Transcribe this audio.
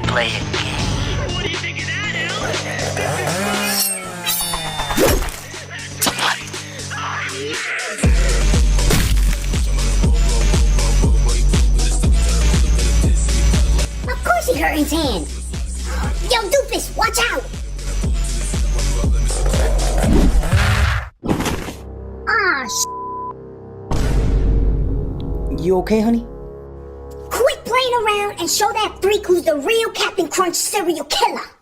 play a game. What do you think of that, Of course he hurt his hand. Yo, Doofus, watch out! Ah, You okay, honey? Quit playing around and show that freak who's the real Captain Crunch serial killer.